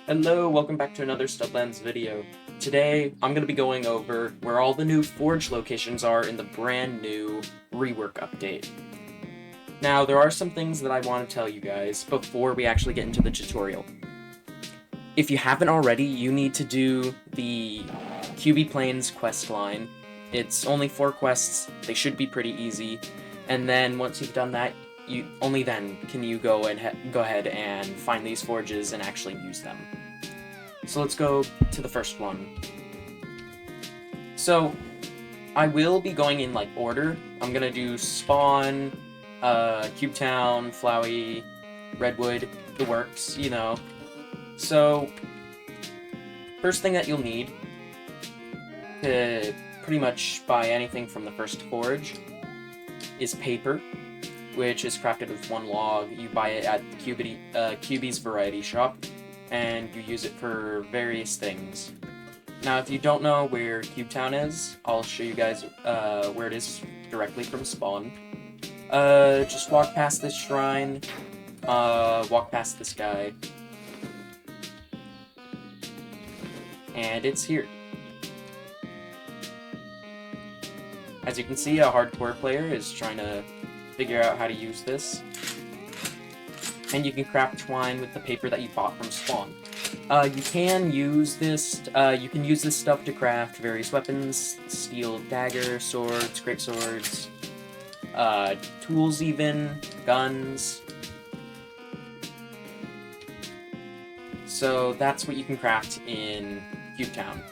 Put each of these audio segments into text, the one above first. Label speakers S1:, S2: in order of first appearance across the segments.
S1: Hello, welcome back to another Studlands video. Today, I'm going to be going over where all the new forge locations are in the brand new rework update. Now, there are some things that I want to tell you guys before we actually get into the tutorial. If you haven't already, you need to do the QB Plains quest line. It's only 4 quests, they should be pretty easy, and then once you've done that, only then can you go ahead and find these forges and actually use them. So let's go to the first one. So, I will be going in, like, order. I'm gonna do Spawn, Cubetown, Flowey, Redwood, the works, you know. So, first thing that you'll need to pretty much buy anything from the first forge is paper, which is crafted with 1 log. You buy it at QB's variety shop, and you use it for various things. Now, if you don't know where Cubetown is, I'll show you guys where it is directly from spawn. Just walk past this shrine, walk past this guy, and it's here. As you can see, a hardcore player is trying to figure out how to use this. And you can craft twine with the paper that you bought from spawn. You can use this stuff to craft various weapons, steel dagger, swords, great swords, tools even, guns. So that's what you can craft in Cubetown.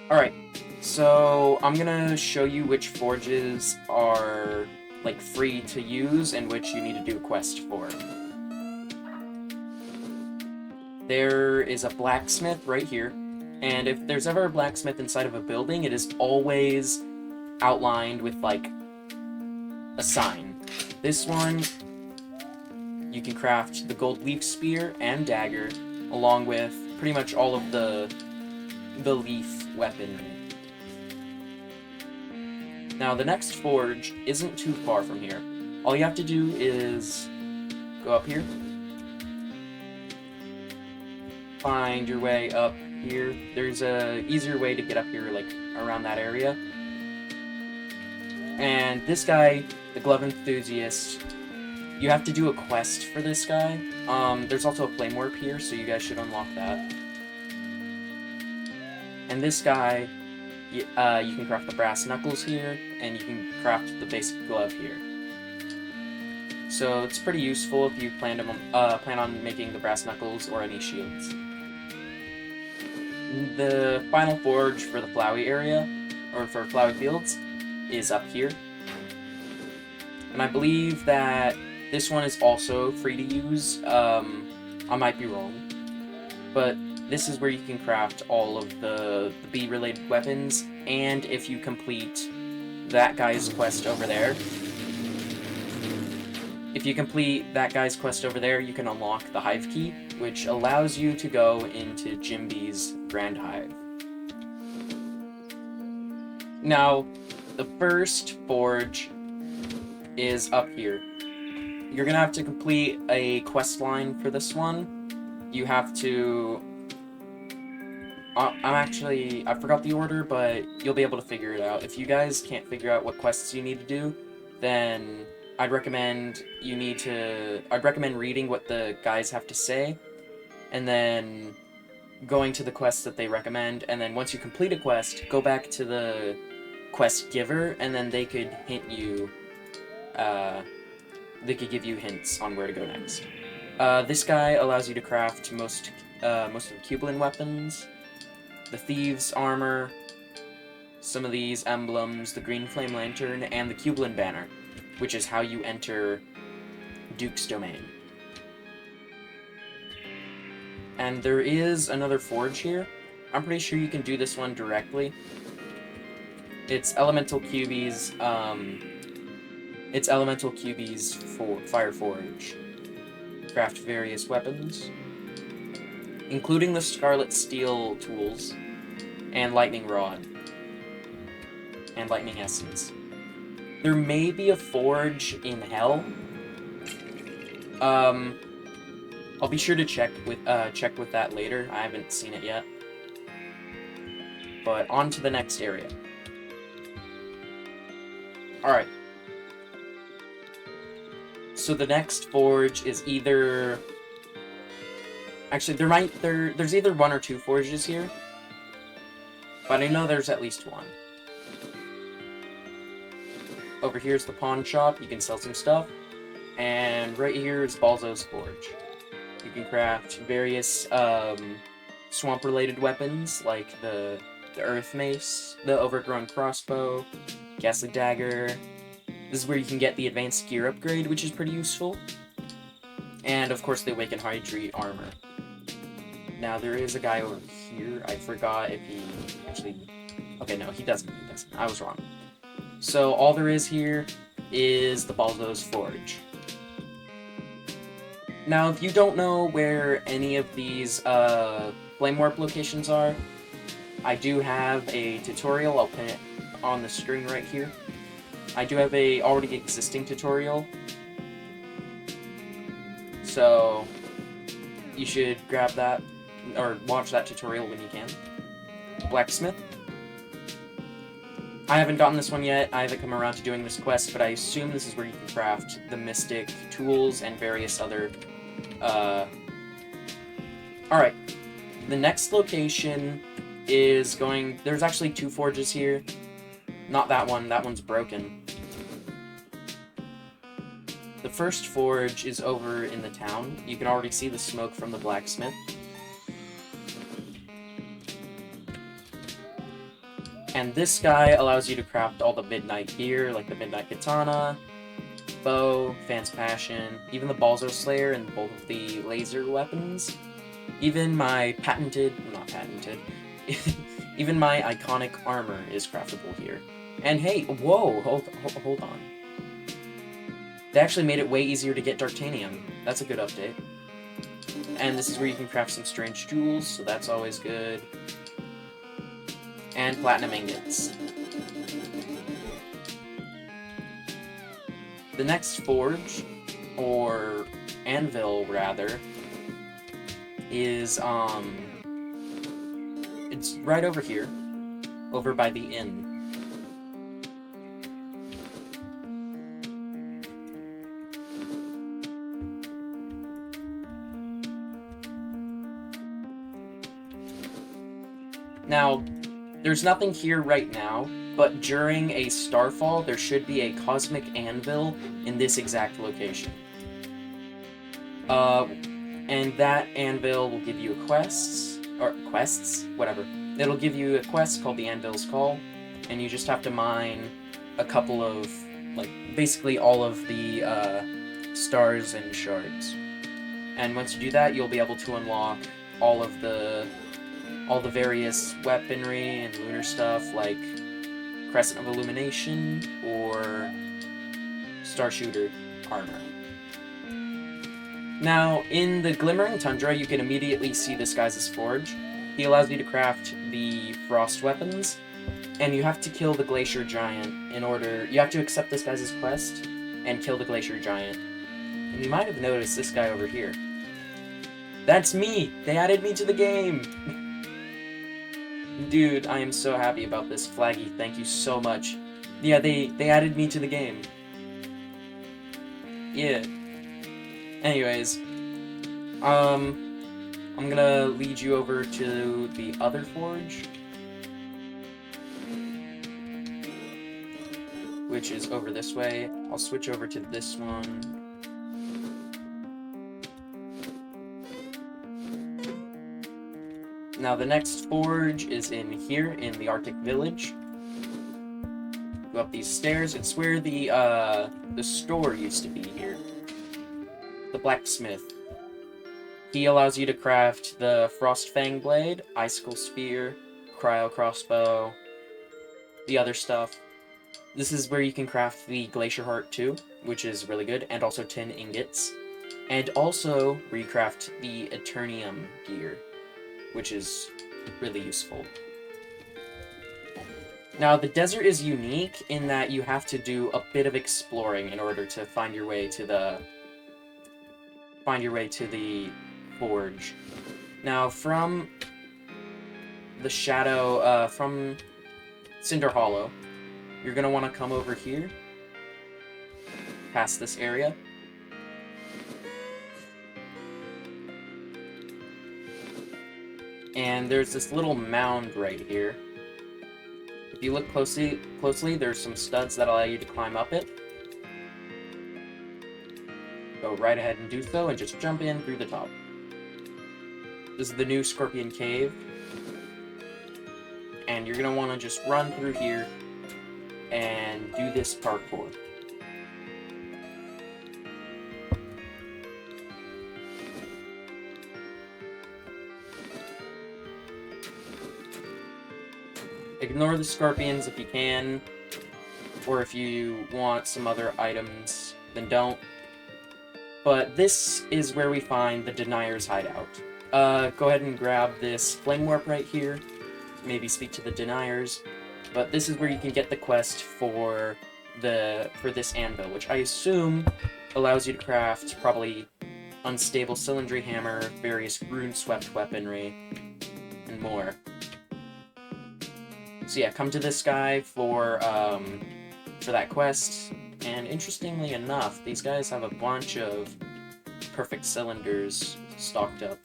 S1: Alright, so I'm gonna show you which forges are free to use and which you need to do a quest for. There is a blacksmith right here, and if there's ever a blacksmith inside of a building, it is always outlined with a sign. This one, you can craft the gold leaf spear and dagger, along with pretty much all of the leaf weaponry. Now, the next forge isn't too far from here. All you have to do is go up here, find your way up here. There's a easier way to get up here, around that area. And this guy, the glove enthusiast, you have to do a quest for this guy. There's also a flame warp here, so you guys should unlock that. And this guy, you can craft the brass knuckles here, and you can craft the basic glove here. So it's pretty useful if you plan on making the brass knuckles or any shields. The final forge for the Flowey area, or for Flowey Fields, is up here. And I believe that this one is also free to use. I might be wrong, but this is where you can craft all of the bee-related weapons, and if you complete that guy's quest over there, you can unlock the hive key, which allows you to go into Jim Bee's Grand Hive. Now, the first forge is up here. You're gonna have to complete a quest line for this one. You have to... I forgot the order, but you'll be able to figure it out. If you guys can't figure out what quests you need to do, then I'd recommend reading what the guys have to say, and then going to the quests that they recommend, and then once you complete a quest, go back to the quest giver, and then they could hint you, they could give you hints on where to go next. This guy allows you to craft most of the Cublin weapons, the Thieves' armor, some of these emblems, the Green Flame Lantern, and the Cublin banner, which is how you enter Duke's Domain. And there is another forge here. I'm pretty sure you can do this one directly. It's Elemental QB's Fire Forge. Craft various weapons, including the Scarlet Steel tools, and Lightning Rod, and Lightning Essence. There may be a forge in Hell. I'll be sure to check with that later. I haven't seen it yet. But on to the next area. Alright. So the next forge is either... Actually, there's either one or two forges here. But I know there's at least one. Over here's the pawn shop. You can sell some stuff. And right here is Balzo's Forge. You can craft various swamp-related weapons, like the Earth Mace, the Overgrown Crossbow, Ghastly Dagger. This is where you can get the Advanced Gear upgrade, which is pretty useful. And, of course, the Awakened Hydrite armor. Now, there is a guy over here. I forgot if he actually... Okay, no, he doesn't. I was wrong. So, all there is here is the Balzo's Forge. Now, if you don't know where any of these Flame Warp locations are, I do have a tutorial. I'll pin it on the screen right here. I do have a already existing tutorial, so you should grab that, or watch that tutorial when you can. Blacksmith. I haven't gotten this one yet. I haven't come around to doing this quest, but I assume this is where you can craft the Mystic tools and various other... Alright. The next location is going... There's actually two forges here. Not that one. That one's broken. The first forge is over in the town. You can already see the smoke from the blacksmith. And this guy allows you to craft all the midnight gear, like the midnight katana, bow, Fan's Passion, even the Balzo Slayer and both of the laser weapons. Even my even my iconic armor is craftable here. And hey, whoa, hold on. They actually made it way easier to get Dartanium. That's a good update. And this is where you can craft some strange jewels, so that's always good. And platinum ingots. The next forge, or anvil rather, is it's right over here, over by the inn. Now, there's nothing here right now, but during a starfall, there should be a cosmic anvil in this exact location. And that anvil will give you quests, whatever. It'll give you a quest called the Anvil's Call, and you just have to mine a couple of, like, basically all of the, stars and shards. And once you do that, you'll be able to unlock all the various weaponry and lunar stuff, like Crescent of Illumination or Starshooter armor. Now, in the Glimmering tundra, you can immediately see this guy's forge. He allows you to craft the frost weapons, and you have to kill the Glacier Giant in order... You have to accept this guy's quest and kill the Glacier Giant. And you might have noticed this guy over here. That's me! They added me to the game! Dude, I am so happy about this. Flaggy, thank you so much. Yeah, they added me to the game. Yeah. Anyways, I'm gonna lead you over to the other forge, which is over this way. I'll switch over to this one. Now, the next forge is in here, in the Arctic Village. Go up these stairs. It's where the store used to be here. The blacksmith. He allows you to craft the Frost Fang Blade, Icicle Spear, Cryo Crossbow, the other stuff. This is where you can craft the Glacier Heart too, which is really good, and also tin ingots. And also recraft the Eternium gear, which is really useful. Now, the desert is unique in that you have to do a bit of exploring in order to find your way to the forge. Now, from the shadow, from Cinder Hollow, you're going to want to come over here, past this area. And there's this little mound right here. If you look closely, there's some studs that allow you to climb up it. Go right ahead and do so, and just jump in through the top. This is the new Scorpion Cave. And you're going to want to just run through here and do this parkour. Ignore the scorpions if you can, or if you want some other items, then don't. But this is where we find the Denier's hideout. Go ahead and grab this flame warp right here, maybe speak to the Deniers, but this is where you can get the quest for this anvil, which I assume allows you to craft probably unstable cylindry hammer, various rune-swept weaponry, and more. So yeah, come to this guy for that quest, and interestingly enough, these guys have a bunch of perfect cylinders stocked up.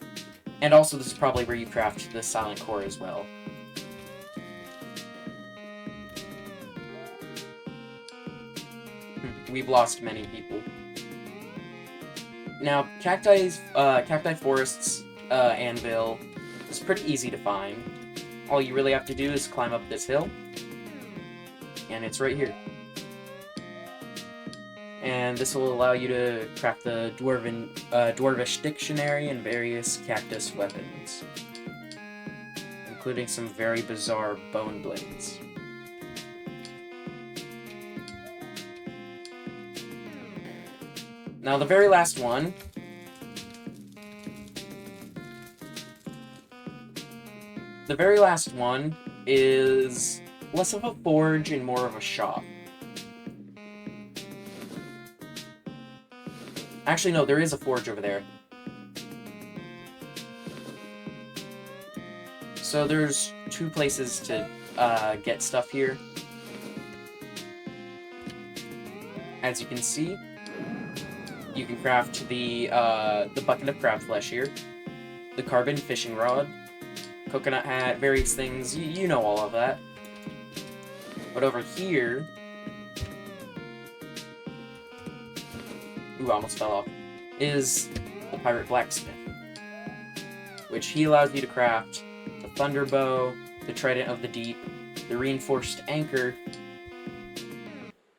S1: And also, this is probably where you craft the silent core as well. We've lost many people. Now, Cacti Forest's anvil is pretty easy to find. All you really have to do is climb up this hill, and it's right here. And this will allow you to craft the Dwarvish Dictionary and various cactus weapons, including some very bizarre bone blades. Now, the very last one is less of a forge and more of a shop. Actually, no, there is a forge over there. So there's two places to get stuff here. As you can see, you can craft the bucket of crab flesh here, the carbon fishing rod, coconut hat, various things, you know all of that. But over here... Ooh, I almost fell off. Is the pirate blacksmith, which he allows you to craft the thunder bow, the trident of the deep, the reinforced anchor,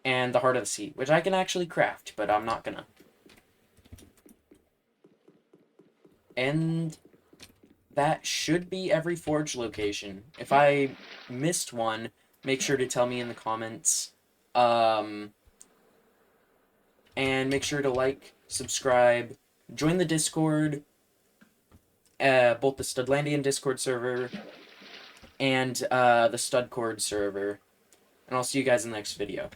S1: and the heart of the sea, which I can actually craft, but I'm not gonna. And that should be every forge location. If I missed one, make sure to tell me in the comments. And make sure to like, subscribe, join the Discord, both the Studlandian Discord server and the Studcord server. And I'll see you guys in the next video.